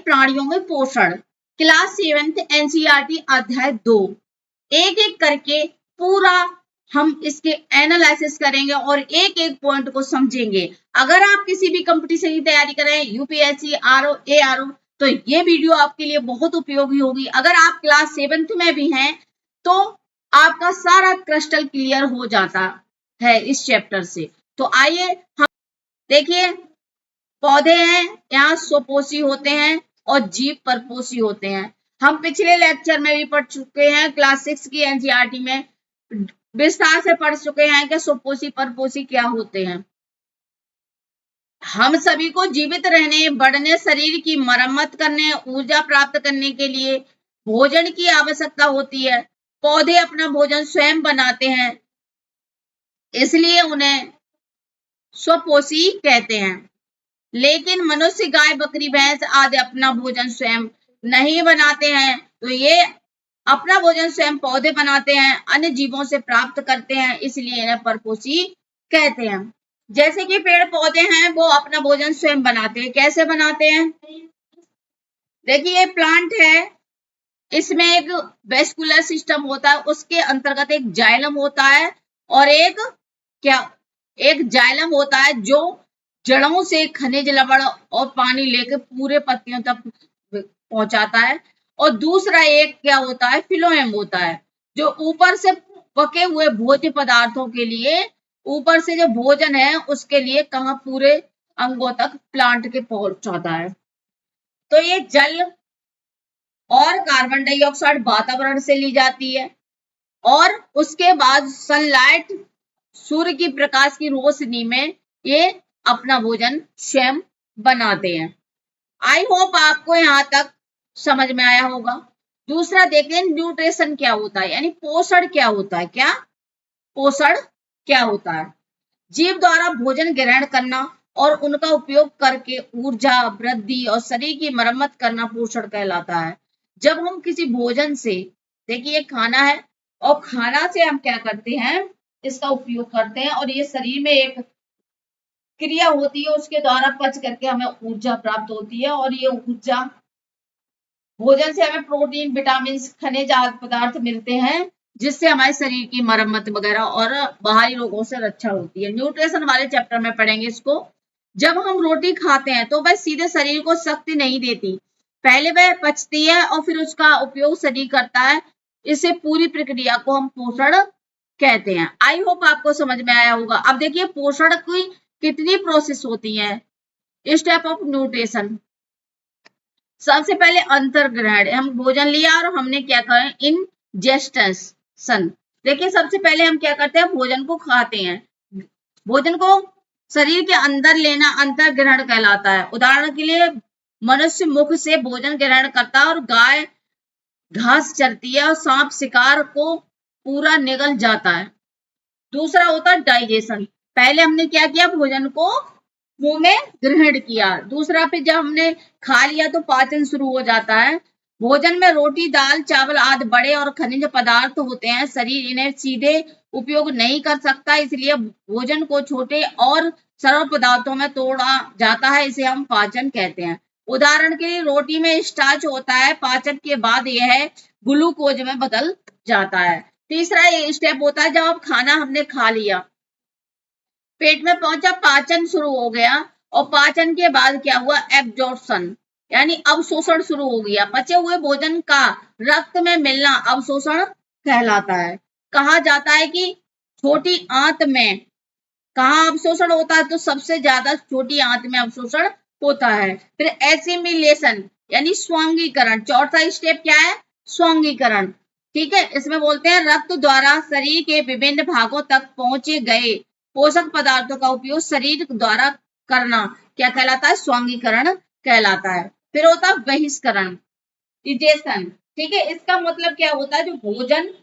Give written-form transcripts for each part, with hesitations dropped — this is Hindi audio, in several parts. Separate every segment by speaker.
Speaker 1: प्राणियों में पोषण, क्लास 7th एनसीईआरटी अध्याय 2। एक एक करके पूरा हम इसके एनालिसिस करेंगे और एक एक पॉइंट को समझेंगे। अगर आप किसी भी कंपटीशन की तैयारी कर रहे हैं, यूपीएससी, आरओ, एआरओ, तो ये वीडियो आपके लिए बहुत उपयोगी होगी। अगर आप क्लास 7th में भी हैं तो आपका सारा क्रिस्टल क्लियर हो जाता है इस चैप्टर से। तो आइए हम देखिए, पौधे हैं, यहाँ स्वपोषी होते हैं और जीव परपोषी होते हैं। हम पिछले लेक्चर में भी पढ़ चुके हैं, क्लास 6 की एनसीईआरटी में विस्तार से पढ़ चुके हैं कि स्वपोषी परपोषी क्या होते हैं। हम सभी को जीवित रहने, बढ़ने, शरीर की मरम्मत करने, ऊर्जा प्राप्त करने के लिए भोजन की आवश्यकता होती है। पौधे अपना भोजन स्वयं बनाते हैं, इसलिए उन्हें स्वपोषी कहते हैं। लेकिन मनुष्य, गाय, बकरी, भैंस आदि अपना भोजन स्वयं नहीं बनाते हैं, तो ये अपना भोजन स्वयं पौधे बनाते हैं, अन्य जीवों से प्राप्त करते हैं, इसलिए इन्हें परपोषी कहते हैं। जैसे कि पेड़ पौधे हैं, वो अपना भोजन स्वयं बनाते हैं। कैसे बनाते हैं? देखिए, ये प्लांट है, इसमें एक वेस्कुलर सिस्टम होता है, उसके अंतर्गत एक जाइलम होता है और एक जाइलम होता है जो जड़ों से खनिज, लवण और पानी लेकर पूरे पत्तियों तक पहुंचाता है। और दूसरा एक क्या होता है, फिलोएम होता है, जो ऊपर से पके हुए भोज्य पदार्थों के लिए, ऊपर से जो भोजन है उसके लिए कहाँ पूरे अंगों तक प्लांट के पहुंचाता है। तो ये जल और कार्बन डाइऑक्साइड वातावरण से ली जाती है और उसके बाद सनलाइट, सूर्य की प्रकाश की रोशनी में ये अपना भोजन स्वयं बनाते हैं। आई होप आपको यहाँ तक समझ में आया होगा। दूसरा देखें, न्यूट्रिशन क्या होता है, यानी पोषण क्या होता है। क्या पोषण क्या होता है? जीव द्वारा भोजन ग्रहण करना और उनका उपयोग करके ऊर्जा, वृद्धि और शरीर की मरम्मत करना पोषण कहलाता है। जब हम किसी भोजन से, देखिए खाना है और खाना से हम क्या करते हैं, इसका उपयोग करते हैं और ये शरीर में एक क्रिया होती है, उसके द्वारा पच करके हमें ऊर्जा प्राप्त होती है और ये ऊर्जा, भोजन से हमें प्रोटीन, विटामिन, खनिज आदि पदार्थ मिलते हैं, जिससे हमारे शरीर की मरम्मत वगैरह और बाहरी रोगों से रक्षा होती है। न्यूट्रिशन वाले चैप्टर में पढ़ेंगे इसको। जब हम रोटी खाते हैं तो वह सीधे शरीर को शक्ति नहीं देती, पहले वह पचती है और फिर उसका उपयोग शरीर करता है। इसे पूरी प्रक्रिया को हम पोषण कहते हैं। आई होप आपको समझ में आया होगा। अब देखिए, पोषण की कितनी प्रोसेस होती है, स्टेप ऑफ न्यूट्रिशन। सबसे पहले अंतर्ग्रहण, हम भोजन लिया और हमने क्या कहा, इंजेस्टेशन। देखिए, सबसे पहले हम क्या करते हैं, भोजन को खाते हैं। भोजन को शरीर के अंदर लेना अंतर्ग्रहण कहलाता है। उदाहरण के लिए, मनुष्य मुख से भोजन ग्रहण करता है और गाय घास चरती है और सांप शिकार को पूरा निगल जाता है। दूसरा होता है डाइजेशन। पहले हमने क्या किया, भोजन को मुंह में ग्रहण किया। दूसरा, फिर जब हमने खा लिया तो पाचन शुरू हो जाता है। भोजन में रोटी, दाल, चावल आदि बड़े और खनिज पदार्थ होते हैं। शरीर इन्हें सीधे उपयोग नहीं कर सकता, इसलिए भोजन को छोटे और सरल पदार्थों में तोड़ा जाता है, इसे हम पाचन कहते हैं। उदाहरण के लिए, रोटी में स्टार्च होता है, पाचन के बाद यह ग्लूकोज में बदल जाता है। तीसरा ये स्टेप होता है, जब खाना हमने खा लिया, पेट में पहुंचा, पाचन शुरू हो गया और पाचन के बाद क्या हुआ, एब्जॉर्प्शन, यानी अवशोषण शुरू हो गया। पचे हुए भोजन का रक्त में मिलना अवशोषण कहलाता है। कहा जाता है कि छोटी आंत में कहाँ अवशोषण होता है, तो सबसे ज्यादा छोटी आंत में अवशोषण होता है। फिर एसिमिलेशन यानी स्वांगीकरण। चौथा स्टेप क्या है, स्वांगीकरण। ठीक है, इसमें बोलते हैं रक्त द्वारा शरीर के विभिन्न भागों तक पहुंचे गए पोषक पदार्थों का उपयोग शरीर द्वारा करना क्या कहलाता है, स्वांगीकरण कहलाता है। फिर होता है बहिष्करण, डिजेशन। ठीक है, इसका मतलब क्या होता है, जो भोजन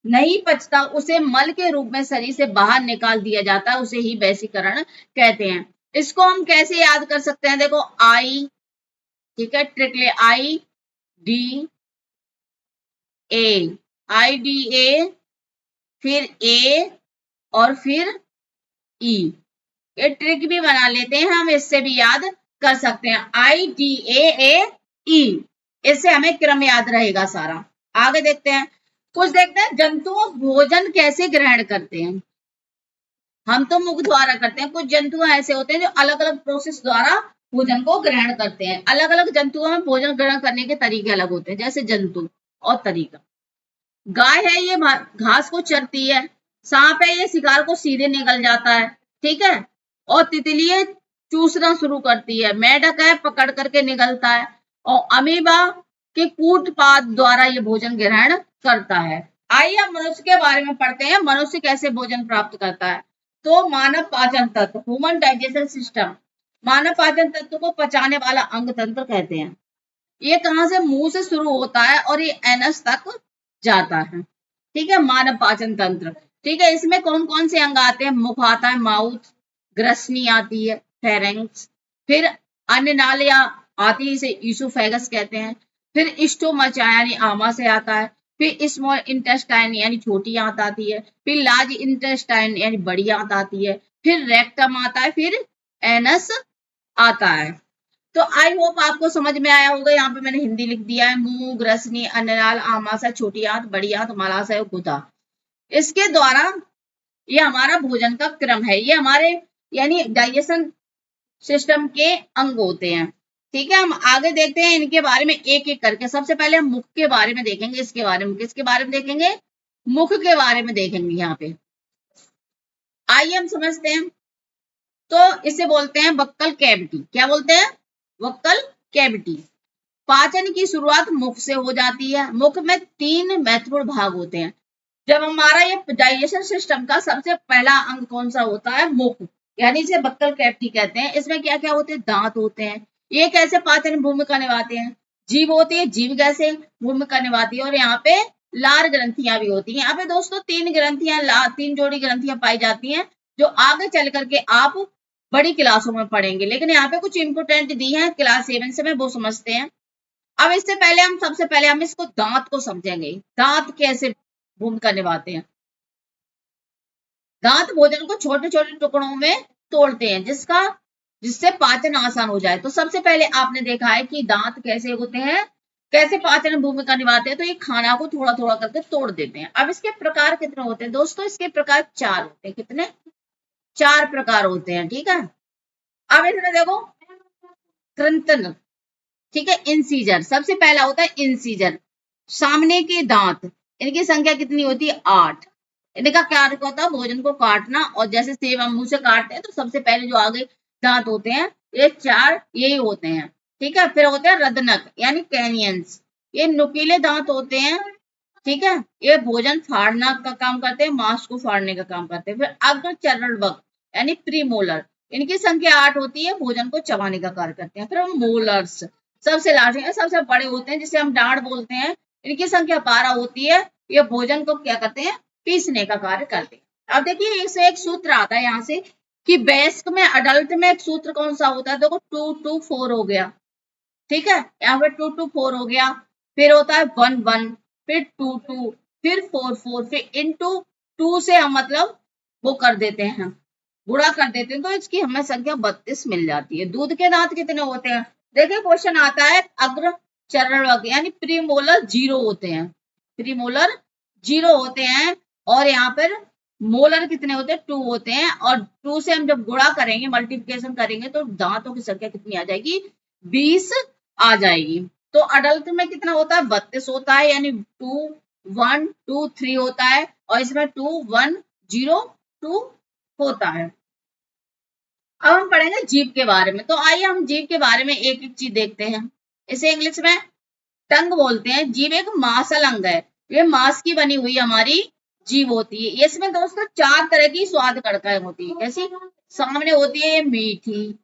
Speaker 1: नहीं पचता उसे मल के रूप में शरीर से बाहर निकाल दिया जाता है, उसे ही बहिष्करण कहते हैं। इसको हम कैसे याद कर सकते हैं, देखो आई, ठीक है, ट्रिकले I D A, I D A, फिर ए और फिर ई। ये ट्रिक भी बना लेते हैं हम, इससे भी याद कर सकते हैं। IDAAE, इससे हमें क्रम याद रहेगा सारा। आगे देखते हैं, कुछ देखते हैं जंतु भोजन कैसे ग्रहण करते हैं। हम तो मुख द्वारा करते हैं, कुछ जंतु ऐसे होते हैं जो अलग अलग प्रोसेस द्वारा भोजन को ग्रहण करते हैं। अलग अलग जंतुओं में भोजन ग्रहण करने के तरीके अलग होते हैं, जैसे जंतु और तरीका। गाय है ये घास को चरती है, सांप है ये शिकार को सीधे निगल जाता है, ठीक है, और तितली है चूसना शुरू करती है, मेढक है पकड़ करके निगलता है, और अमीबा के कूटपाद द्वारा ये भोजन ग्रहण करता है। आइए हम मनुष्य के बारे में पढ़ते हैं, मनुष्य कैसे भोजन प्राप्त करता है। तो मानव पाचन तंत्र, ह्यूमन डाइजेशन सिस्टम, मानव पाचन तंत्र को पचाने वाला अंग तंत्र कहते हैं। ये कहां से, मुंह से शुरू होता है और ये एनस तक जाता है, ठीक है, मानव पाचन तंत्र। ठीक है, इसमें कौन कौन से अंग आते हैं, मुख आता है, माउथ, ग्रसनी आती है, फेरेंक्स, फिर अन्य नालियां आती है, इसे ईसोफेगस कहते हैं, फिर स्टोमच यानी आमा से आता है, फिर स्मॉल इंटेस्टाइन यानी छोटी आंत आती है, फिर लार्ज इंटेस्टाइन यानी बड़ी आंत आती है, फिर रेक्टम आता है, फिर एनस आता है। तो आई होप आपको समझ में आया होगा। यहाँ पे मैंने हिंदी लिख दिया है, मुंह, ग्रसनी, अन्ननाल, आमाशय, छोटी आंत, बड़ी आंत, मलाशय, गुदा। इसके द्वारा ये हमारा भोजन का क्रम है, ये हमारे यानी डाइजेशन सिस्टम के अंग होते हैं। ठीक है, हम आगे देखते हैं इनके बारे में एक एक करके। सबसे पहले हम मुख के बारे में देखेंगे, इसके बारे में, किसके बारे में देखेंगे, मुख के बारे में देखेंगे। यहाँ पे आइए हम समझते हैं। तो इसे बोलते हैं बक्कल कैविटी। क्या बोलते हैं, बक्कल कैविटी। पाचन की शुरुआत मुख से हो जाती है। मुख में 3 महत्वपूर्ण भाग होते हैं। जब हमारा ये डाइजेशन सिस्टम का सबसे पहला अंग कौन सा होता है, मुख, यानी इसे बक्कल कैविटी कहते हैं। इसमें क्या क्या होते हैं, दांत होते हैं। ये कैसे पाचन भूमिका निभाते हैं, जीभ होती है, जीभ कैसे भूमिका निभाती है, और यहाँ पे लार ग्रंथियां भी होती हैं। यहाँ पे दोस्तों 3 जोड़ी ग्रंथियां पाई जाती हैं, जो आगे चल करके आप बड़ी क्लासों में पढ़ेंगे, लेकिन यहाँ पे कुछ इंपोर्टेंट दी है क्लास 7 से, में वो समझते हैं। अब इससे पहले हम सबसे पहले हम इसको दांत को समझेंगे, दांत कैसे भूमिका निभाते हैं। दांत भोजन को छोटे छोटे टुकड़ों में तोड़ते हैं, जिससे पाचन आसान हो जाए। तो सबसे पहले आपने देखा है कि दांत कैसे होते हैं, कैसे पाचन भूमिका निभाते हैं। तो ये खाना को थोड़ा थोड़ा करके तोड़ देते हैं। अब इसके प्रकार कितने होते हैं दोस्तों, इसके प्रकार 4 होते हैं। कितने, 4 प्रकार होते हैं। ठीक है, अब इसमें देखो कृंतन, ठीक है, इंसीजर, सबसे पहला होता है इंसीजर, सामने के दांत, इनकी संख्या कितनी होती है, 8। इनका कार्य होता है भोजन को काटना, और जैसे सेब हम मुंह से काटते हैं तो सबसे पहले जो आगे दांत होते हैं ये 4 यही होते हैं। ठीक है, फिर होते हैं रदनक यानी कैनियंस, ये नुकीले दांत होते हैं। ठीक है, ये भोजन फाड़ना का काम करते हैं, मांस को फाड़ने का काम करते हैं। फिर अग्रचरणवक यानी प्रीमोलर, इनकी संख्या 8 होती है, भोजन को चबाने का कार्य करते हैं। फिर मोलर्स सबसे लास्ट है, सबसे बड़े होते हैं, जिसे हम डांट बोलते हैं, इनकी संख्या 12 होती है। ये भोजन को क्या करते हैं, पीसने का कार्य करते हैं। अब देखिए इससे एक सूत्र आता है यहाँ से कि वयस्क में, अडल्ट में एक सूत्र कौन सा होता है, देखो 2 to 4 हो गया। ठीक है, यहाँ पे 2 to 4 हो गया। फिर होता है 1 1, फिर 2 2, फिर 4 4, फिर इंटू 2 से हम मतलब वो कर देते हैं, गुणा कर देते हैं, तो इसकी हमें संख्या 32 मिल जाती है। दूध के दांत कितने होते हैं, देखिए क्वेश्चन आता है, अग्र चरण यानी प्रीमोलर 0 होते हैं, प्रीमोलर 0 होते हैं, और यहाँ पर मोलर कितने होते हैं, 2 होते हैं, और 2 से हम जब गुणा करेंगे, मल्टीप्लिकेशन करेंगे, तो दांतों की संख्या कितनी आ जाएगी, 20 आ जाएगी। तो अडल्ट में कितना होता है, 32 होता है, यानी 2 1 2 3 होता है, और इसमें 2 1 0 2 होता है। अब हम पढ़ेंगे जीभ के बारे में। तो आइए हम जीभ के बारे में एक एक चीज देखते हैं। इसे इंग्लिश में टंग बोलते हैं। जीभ एक मांसल अंग है, ये मांस की बनी हुई हमारी जीभ होती है। इसमें दोस्तों 4 तरह की स्वाद कड़काएं होती है। कैसी, सामने होती है ये मीठी,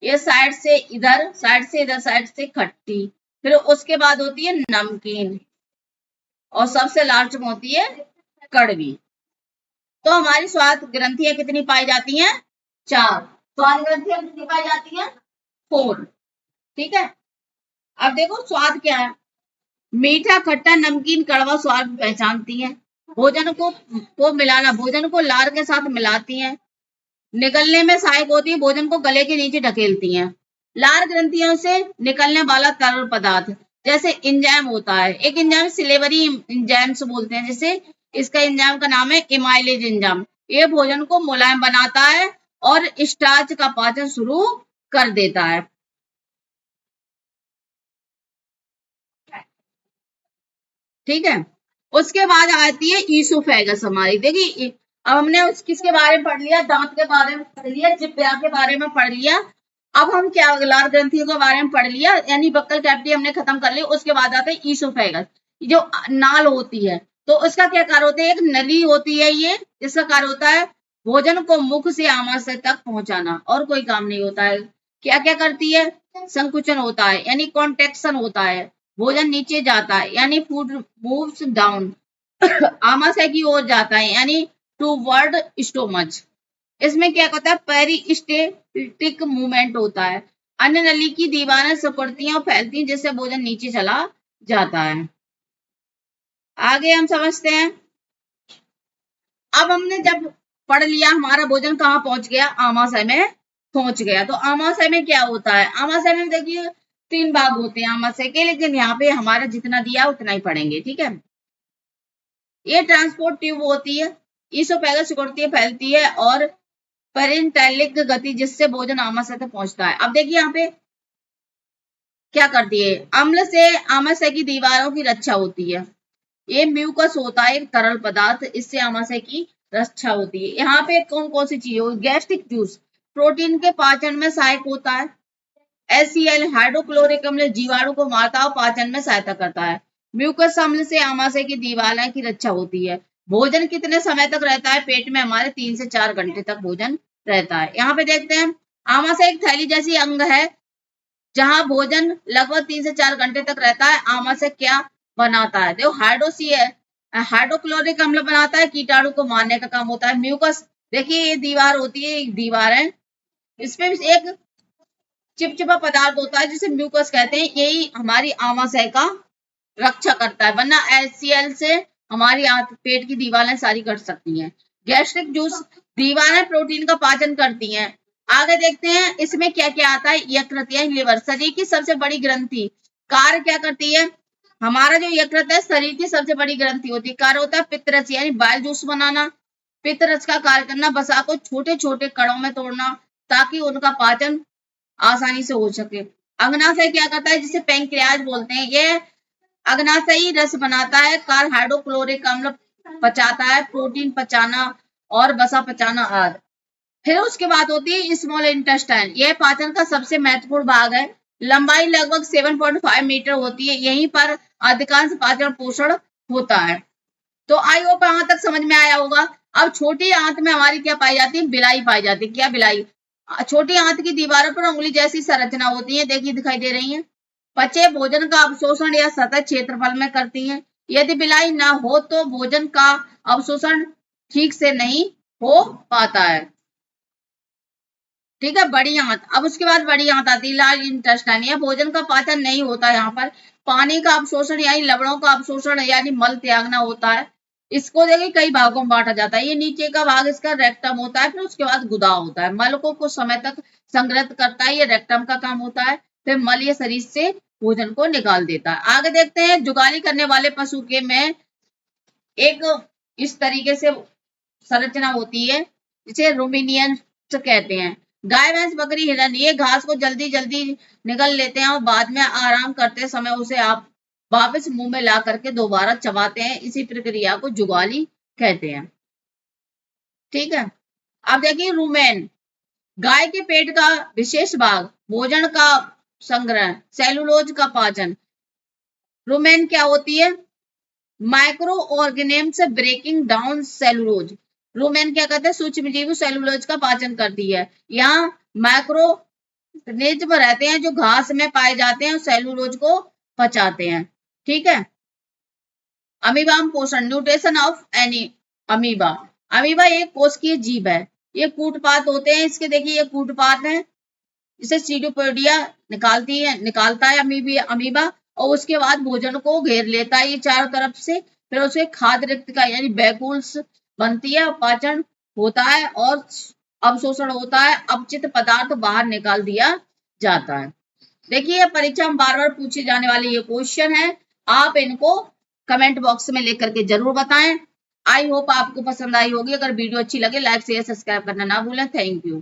Speaker 1: ये साइड से इधर, साइड से इधर, साइड से खट्टी, फिर उसके बाद होती है नमकीन, और सबसे लास्ट में होती है कड़वी। तो हमारी स्वाद ग्रंथियां कितनी पाई जाती हैं, 4। स्वाद ग्रंथियां कितनी पाई जाती हैं, 4। ठीक है, अब देखो स्वाद क्या है, मीठा, खट्टा, नमकीन, कड़वा स्वाद पहचानती हैं। भोजन को मिलाना, भोजन को लार के साथ मिलाती हैं। निगलने में सहायक होती है, भोजन को गले के नीचे ढकेलती हैं। लार ग्रंथियों से निकलने वाला तरल पदार्थ जैसे एंजाइम होता है, एक एंजाइम सिलेवरी एंजाइम्स बोलते हैं, जैसे इसका एंजाइम का नाम है इमाइलेज एंजाइम। ये भोजन को मुलायम बनाता है और स्टार्च का पाचन शुरू कर देता है। ठीक है, उसके बाद आती है ईसोफेगस हमारी। देखिए अब हमने किसके बारे में पढ़ लिया, दांत के बारे में पढ़ लिया, जिह्वा के बारे में पढ़ लिया। अब हम क्या लार ग्रंथियों के बारे में पढ़ लिया, यानी बक्कल कैविटी हमने खत्म कर ली। उसके बाद आता है ईसोफेगस, जो नाल होती है। तो उसका क्या कार्य होता है, एक नली होती है ये, इसका कार्य होता है भोजन को मुख से आमाशय तक पहुंचाना, और कोई काम नहीं होता है। क्या क्या करती है, संकुचन होता है यानी कॉन्ट्रेक्शन होता है, भोजन नीचे जाता है यानी फूड मूव्स डाउन, आमाशय की ओर जाता है यानी टूवर्ड स्टोमच। इसमें क्या होता है, पेरिस्टेटिक मूवमेंट होता है, अन्य नली की दीवारें सिकुड़ती हैं और फैलती हैं, जिससे भोजन नीचे चला जाता है। आगे हम समझते हैं। अब हमने जब पढ़ लिया हमारा भोजन कहाँ पहुंच गया, आमाशय में पहुंच गया। तो आमाशय में क्या होता है, आमाशय में देखिए 3 भाग होते हैं आमाशय के, लेकिन यहाँ पे हमारा जितना दिया उतना ही पढ़ेंगे। ठीक है, ये ट्रांसपोर्ट ट्यूब होती है, ईसोफेगस सिकुड़ती है, फैलती है, और पेरिन्टेलिक गति, जिससे भोजन आमाशय तक पहुंचता है। अब देखिए यहाँ पे क्या करती है, अम्ल से आमाशय की दीवारों की रक्षा होती है। ये म्यूकस होता है, एक तरल पदार्थ, इससे आमाशय की रक्षा होती है। यहाँ पे कौन कौन सी चीजें होगी, गैस्ट्रिक जूस प्रोटीन के पाचन में सहायक होता है, HCl हाइड्रोक्लोरिक अम्ल जीवाणु को मारता है और पाचन में सहायता करता है। म्यूकस अम्ल से आमाशय की दीवारें की रक्षा होती है। भोजन कितने समय तक रहता है पेट में, हमारे 3 से 4 घंटे तक भोजन रहता है। यहाँ पे देखते हैं, आमाशय एक थैली जैसी अंग है जहां भोजन लगभग 3 से 4 घंटे तक रहता है। आमाशय क्या बनाता है, देखो हाइड्रोक्लोरिक अम्ल बनाता है, कीटाणु को मारने का काम होता है। म्यूकस देखिए ये दीवार होती है, एक दीवार है, इसमें एक चिपचिपा पदार्थ होता है जिसे म्यूकस कहते हैं, यही हमारी आमाशय का रक्षा करता है, वरना HCl से हमारी पेट की दीवारें सारी कट सकती हैं। गैस्ट्रिक जूस दीवारें प्रोटीन का पाचन करती हैं। आगे देखते हैं इसमें क्या क्या आता है, यकृत यानी लिवर, शरीर की सबसे बड़ी ग्रंथि, कार्य क्या करती है, हमारा जो यकृत है शरीर की सबसे बड़ी ग्रंथि होती है, कार्य होता है पित्तरस यानी बाइल जूस बनाना, पित्तरस का कार्य करना, वसा को छोटे छोटे कणों में तोड़ना ताकि उनका पाचन आसानी से हो सके। अग्नाशय क्या करता है, जिसे पैंक्रियाज बोलते हैं, ये अग्नाशयी रस बनाता है, कार्य हाइड्रोक्लोरिक अम्ल पचाता है, प्रोटीन पचाना और वसा पचाना आदि। फिर उसके बाद होती है स्मॉल इंटेस्टाइन, यह पाचन का सबसे महत्वपूर्ण भाग है, लंबाई लगभग 7.5 मीटर होती है, यहीं पर अधिकांश पाचन पोषण होता है। तो आई होप यहाँ तक समझ में आया होगा। अब छोटी आंत में हमारी क्या पाई जाती है, बिलाई पाई जाती है। क्या बिलाई, छोटी आंत की दीवारों पर उंगली जैसी संरचना होती है, देखिए दिखाई दे रही है, पचे भोजन का अवशोषण या सतह क्षेत्रफल में करती हैं। यदि बिलाई ना हो तो भोजन का अवशोषण ठीक से नहीं हो पाता है। ठीक है, बड़ी आंत, अब उसके बाद बड़ी आंत आती है, लार्ज इंटेस्टाइन, यह भोजन का पाचन नहीं होता, यहाँ पर पानी का अवशोषण यानी लवणों का अवशोषण यानी मल त्यागना होता है। इसको देखिए कई भागों में बांटा जाता है, ये नीचे का भाग इसका रेक्टम होता है, फिर उसके बाद गुदा होता है, मल को कुछ समय तक संग्रहित करता है, ये रेक्टम का काम होता है, फिर मल ये शरीर से भोजन को निकाल देता है। आगे देखते हैं, जुगाली करने वाले पशु के में एक इस तरीके से संरचना होती है जिसे रूमिनियन कहते हैं। गाय भैंस बकरी हिरन ये घास को जल्दी जल्दी निगल लेते हैं और बाद में आराम करते समय उसे आप वापस मुंह में ला करके दोबारा चबाते हैं, इसी प्रक्रिया को जुगाली कहते हैं। ठीक है, अब देखिए रूमेन, गाय के पेट का विशेष भाग, भोजन का संग्रह, सेलुलोज का पाचन। रूमेन क्या होती है, micro organisms breaking down cellulose. Rumen क्या कहते हैं, सूक्ष्म जीव सेलुलोज का पाचन करती है। यहाँ माइक्रो ऑर्गेनिज्म रहते हैं जो घास में पाए जाते हैं और सेलुलोज को पचाते हैं। ठीक है, अमीबा पोषण, nutrition of any amoeba, amoeba एक कोशिकीय जीव है, ये कूटपात होते हैं इसके, देखिए ये कूटपात है, इसे सीडोपोडिया निकालता है अमीबा, और उसके बाद भोजन को घेर लेता है ये चारों तरफ से, फिर उसे खाद्य रिक्तिका यानी वैक्यूल्स बनती है, पाचन होता है और अवशोषण होता है, अपचित पदार्थ बाहर निकाल दिया जाता है। देखिए परीक्षा में बार बार पूछे जाने वाले ये क्वेश्चन है, आप इनको कमेंट बॉक्स में लिख करके जरूर बताएं। आई होप आपको पसंद आई होगी। अगर वीडियो अच्छी लगे लाइक शेयर सब्सक्राइब करना ना भूलें। Thank you.